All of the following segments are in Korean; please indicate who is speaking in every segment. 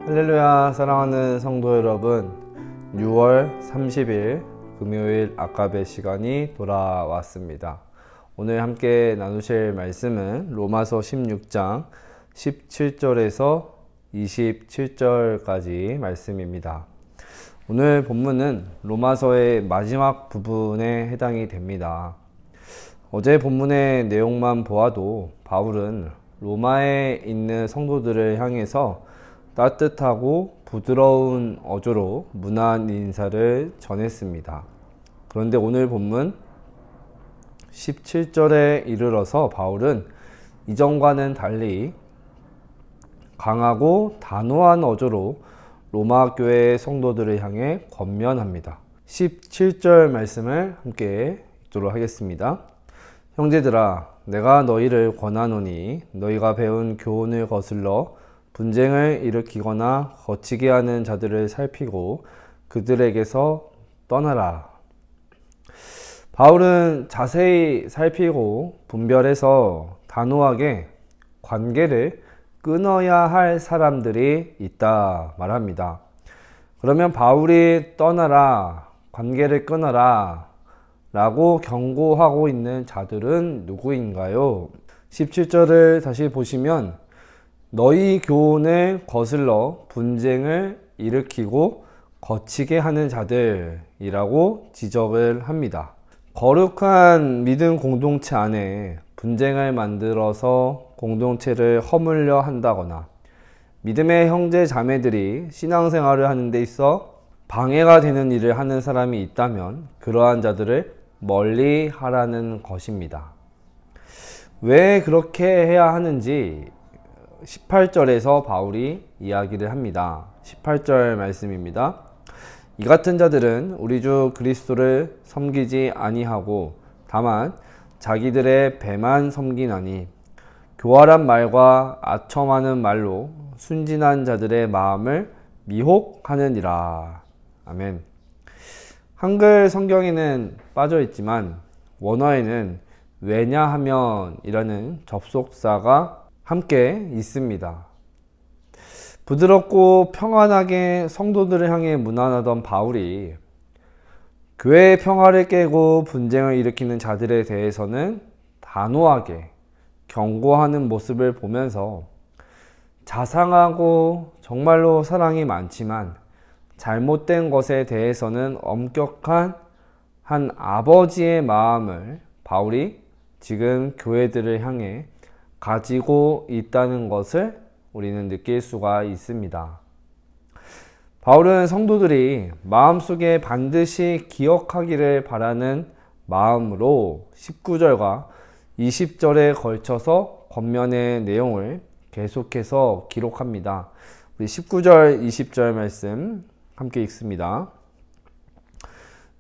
Speaker 1: 할렐루야. 사랑하는 성도 여러분, 6월 30일 금요일 아까베 시간이 돌아왔습니다. 오늘 함께 나누실 말씀은 로마서 16장 17절에서 27절까지 말씀입니다. 오늘 본문은 로마서의 마지막 부분에 해당이 됩니다. 어제 본문의 내용만 보아도 바울은 로마에 있는 성도들을 향해서 따뜻하고 부드러운 어조로 문안 인사를 전했습니다. 그런데 오늘 본문 17절에 이르러서 바울은 이전과는 달리 강하고 단호한 어조로 로마 교회의 성도들을 향해 권면합니다. 17절 말씀을 함께 읽도록 하겠습니다. 형제들아, 내가 너희를 권하노니 너희가 배운 교훈을 거슬러 분쟁을 일으키거나 거치게 하는 자들을 살피고 그들에게서 떠나라. 바울은 자세히 살피고 분별해서 단호하게 관계를 끊어야 할 사람들이 있다 말합니다. 그러면 바울이 떠나라, 관계를 끊어라 라고 경고하고 있는 자들은 누구인가요? 17절을 다시 보시면 너희 교훈을 거슬러 분쟁을 일으키고 거치게 하는 자들이라고 지적을 합니다. 거룩한 믿음 공동체 안에 분쟁을 만들어서 공동체를 허물려 한다거나 믿음의 형제 자매들이 신앙생활을 하는 데 있어 방해가 되는 일을 하는 사람이 있다면 그러한 자들을 멀리 하라는 것입니다. 왜 그렇게 해야 하는지 18절에서 바울이 이야기를 합니다. 18절 말씀입니다. 이 같은 자들은 우리 주 그리스도를 섬기지 아니하고 다만 자기들의 배만 섬기나니 교활한 말과 아첨하는 말로 순진한 자들의 마음을 미혹하느니라. 아멘. 한글 성경에는 빠져 있지만 원어에는 왜냐하면 이라는 접속사가 함께 있습니다. 부드럽고 평안하게 성도들을 향해 문안하던 바울이 교회의 평화를 깨고 분쟁을 일으키는 자들에 대해서는 단호하게 경고하는 모습을 보면서 자상하고 정말로 사랑이 많지만 잘못된 것에 대해서는 엄격한 한 아버지의 마음을 바울이 지금 교회들을 향해 가지고 있다는 것을 우리는 느낄 수가 있습니다. 바울은 성도들이 마음속에 반드시 기억하기를 바라는 마음으로 19절과 20절에 걸쳐서 권면의 내용을 계속해서 기록합니다. 우리 19절, 20절 말씀 함께 읽습니다.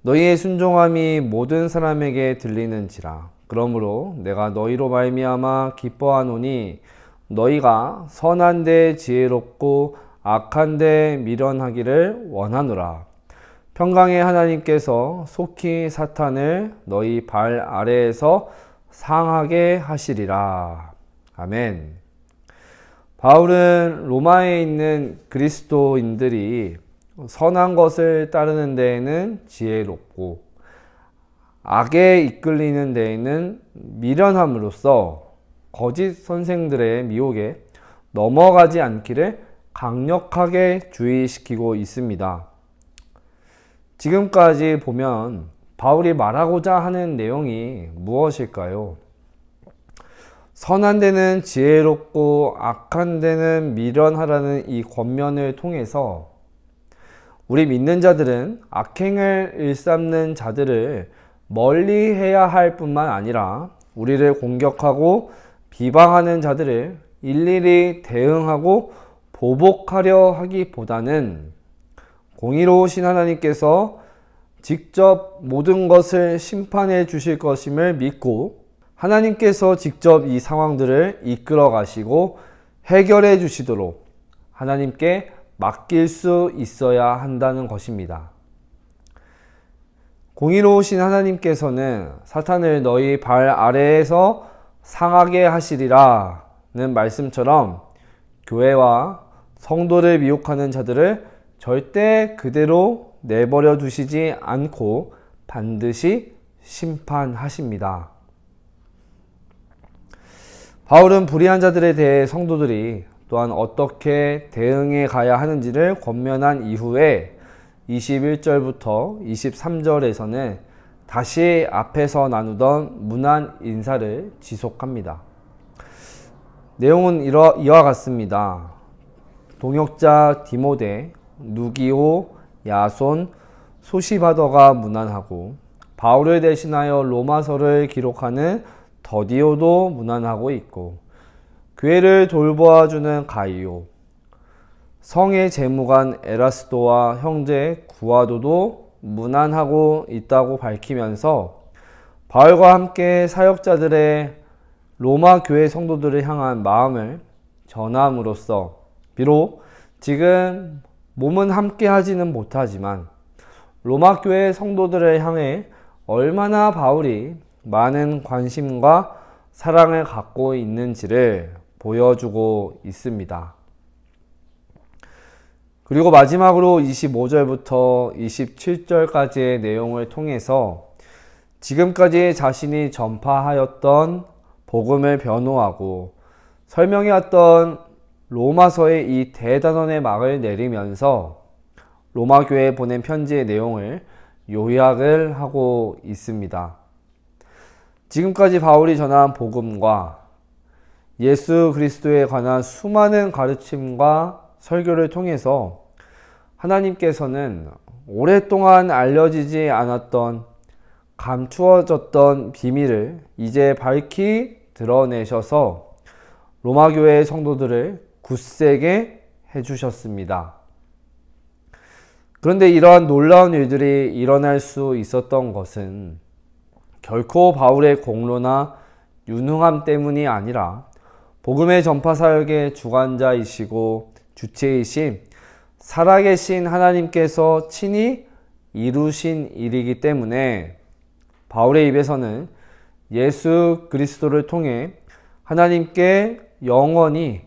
Speaker 1: 너희의 순종함이 모든 사람에게 들리는지라. 그러므로 내가 너희로 말미암아 기뻐하노니 너희가 선한 데 지혜롭고 악한 데 미련하기를 원하노라. 평강의 하나님께서 속히 사탄을 너희 발 아래에서 상하게 하시리라. 아멘. 바울은 로마에 있는 그리스도인들이 선한 것을 따르는 데에는 지혜롭고 악에 이끌리는 데에는 미련함으로써 거짓 선생들의 미혹에 넘어가지 않기를 강력하게 주의시키고 있습니다. 지금까지 보면 바울이 말하고자 하는 내용이 무엇일까요? 선한 데는 지혜롭고 악한 데는 미련하라는 이 권면을 통해서 우리 믿는 자들은 악행을 일삼는 자들을 멀리 해야 할 뿐만 아니라 우리를 공격하고 비방하는 자들을 일일이 대응하고 보복하려 하기보다는 공의로우신 하나님께서 직접 모든 것을 심판해 주실 것임을 믿고 하나님께서 직접 이 상황들을 이끌어 가시고 해결해 주시도록 하나님께 맡길 수 있어야 한다는 것입니다. 공의로우신 하나님께서는 사탄을 너희 발 아래에서 상하게 하시리라 는 말씀처럼 교회와 성도를 미혹하는 자들을 절대 그대로 내버려 두시지 않고 반드시 심판하십니다. 바울은 불의한 자들에 대해 성도들이 또한 어떻게 대응해 가야 하는지를 권면한 이후에 21절부터 23절에서는 다시 앞에서 나누던 문안 인사를 지속합니다. 내용은 이와 같습니다. 동역자 디모데, 누기오, 야손, 소시바더가 문안하고 바울을 대신하여 로마서를 기록하는 더디오도 문안하고 있고 교회를 돌보아주는 가이오, 성의 재무관 에라스도와 형제 구아도도 문안하고 있다고 밝히면서 바울과 함께 사역자들의 로마 교회 성도들을 향한 마음을 전함으로써 비록 지금 몸은 함께 하지는 못하지만 로마 교회 성도들을 향해 얼마나 바울이 많은 관심과 사랑을 갖고 있는지를 보여주고 있습니다. 그리고 마지막으로 25절부터 27절까지의 내용을 통해서 지금까지 자신이 전파하였던 복음을 변호하고 설명해왔던 로마서의 이 대단원의 막을 내리면서 로마 교회에 보낸 편지의 내용을 요약을 하고 있습니다. 지금까지 바울이 전한 복음과 예수 그리스도에 관한 수많은 가르침과 설교를 통해서 하나님께서는 오랫동안 알려지지 않았던 감추어졌던 비밀을 이제 밝히 드러내셔서 로마 교회의 성도들을 굳세게 해주셨습니다. 그런데 이러한 놀라운 일들이 일어날 수 있었던 것은 결코 바울의 공로나 유능함 때문이 아니라 복음의 전파 사역의 주관자이시고 주체이신 살아계신 하나님께서 친히 이루신 일이기 때문에 바울의 입에서는 예수 그리스도를 통해 하나님께 영원히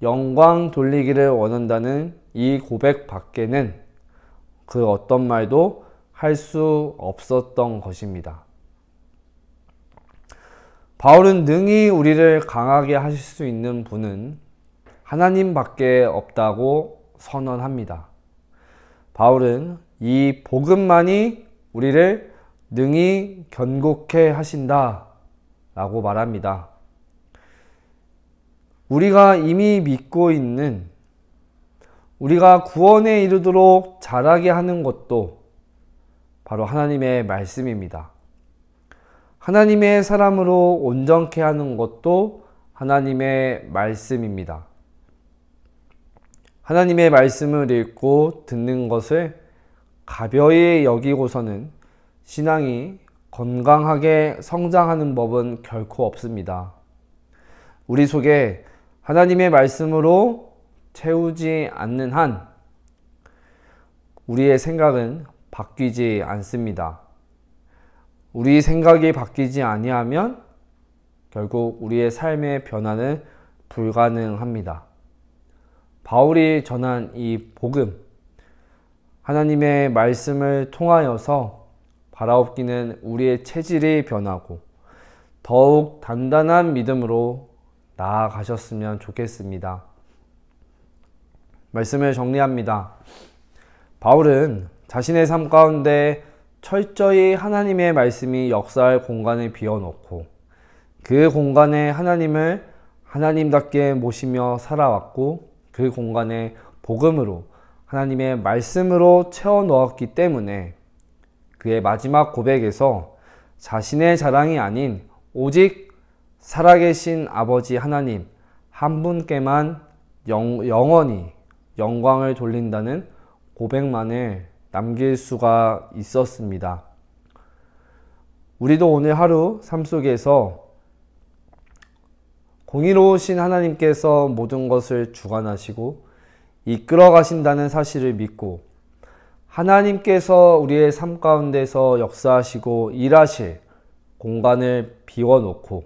Speaker 1: 영광 돌리기를 원한다는 이 고백 밖에는 그 어떤 말도 할 수 없었던 것입니다. 바울은 능히 우리를 강하게 하실 수 있는 분은 하나님밖에 없다고 선언합니다. 바울은 이 복음만이 우리를 능히 견고케 하신다 라고 말합니다. 우리가 이미 믿고 있는, 우리가 구원에 이르도록 자라게 하는 것도 바로 하나님의 말씀입니다. 하나님의 사람으로 온전케 하는 것도 하나님의 말씀입니다. 하나님의 말씀을 읽고 듣는 것을 가벼이 여기고서는 신앙이 건강하게 성장하는 법은 결코 없습니다. 우리 속에 하나님의 말씀으로 채우지 않는 한 우리의 생각은 바뀌지 않습니다. 우리 생각이 바뀌지 아니하면 결국 우리의 삶의 변화는 불가능합니다. 바울이 전한 이 복음, 하나님의 말씀을 통하여서 바라옵기는 우리의 체질이 변하고 더욱 단단한 믿음으로 나아가셨으면 좋겠습니다. 말씀을 정리합니다. 바울은 자신의 삶 가운데 철저히 하나님의 말씀이 역사할 공간을 비워놓고 그 공간에 하나님을 하나님답게 모시며 살아왔고 그 공간에 복음으로 하나님의 말씀으로 채워 넣었기 때문에 그의 마지막 고백에서 자신의 자랑이 아닌 오직 살아계신 아버지 하나님 한 분께만 영원히 영광을 돌린다는 고백만을 남길 수가 있었습니다. 우리도 오늘 하루 삶 속에서 공의로우신 하나님께서 모든 것을 주관하시고 이끌어 가신다는 사실을 믿고 하나님께서 우리의 삶 가운데서 역사하시고 일하실 공간을 비워놓고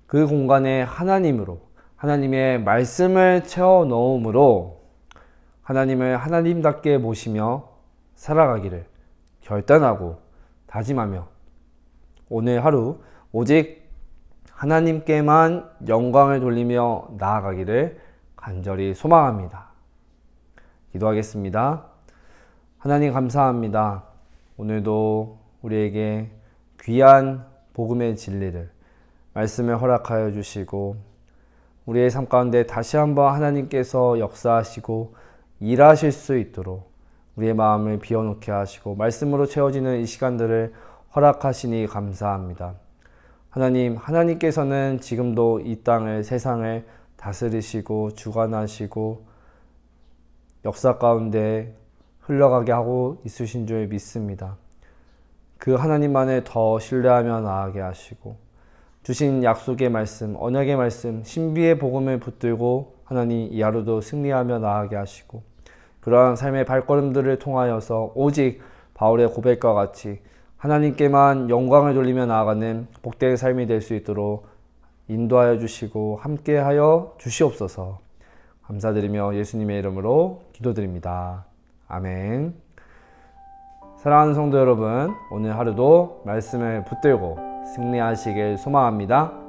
Speaker 1: 그 공간에 하나님으로 하나님의 말씀을 채워 넣음으로 하나님을 하나님답게 모시며 살아가기를 결단하고 다짐하며 오늘 하루 오직 하나님께만 영광을 돌리며 나아가기를 간절히 소망합니다. 기도하겠습니다. 하나님 감사합니다. 오늘도 우리에게 귀한 복음의 진리를 말씀을 허락하여 주시고 우리의 삶 가운데 다시 한번 하나님께서 역사하시고 일하실 수 있도록 우리의 마음을 비워놓게 하시고 말씀으로 채워지는 이 시간들을 허락하시니 감사합니다. 하나님, 하나님께서는 지금도 이 땅을, 세상을 다스리시고 주관하시고 역사 가운데 흘러가게 하고 있으신 줄 믿습니다. 그 하나님만을 더 신뢰하며 나아가게 하시고 주신 약속의 말씀, 언약의 말씀, 신비의 복음을 붙들고 하나님 이 하루도 승리하며 나아가게 하시고 그러한 삶의 발걸음들을 통하여서 오직 바울의 고백과 같이 하나님께만 영광을 돌리며 나아가는 복된 삶이 될 수 있도록 인도하여 주시고 함께하여 주시옵소서. 감사드리며 예수님의 이름으로 기도드립니다. 아멘. 사랑하는 성도 여러분, 오늘 하루도 말씀을 붙들고 승리하시길 소망합니다.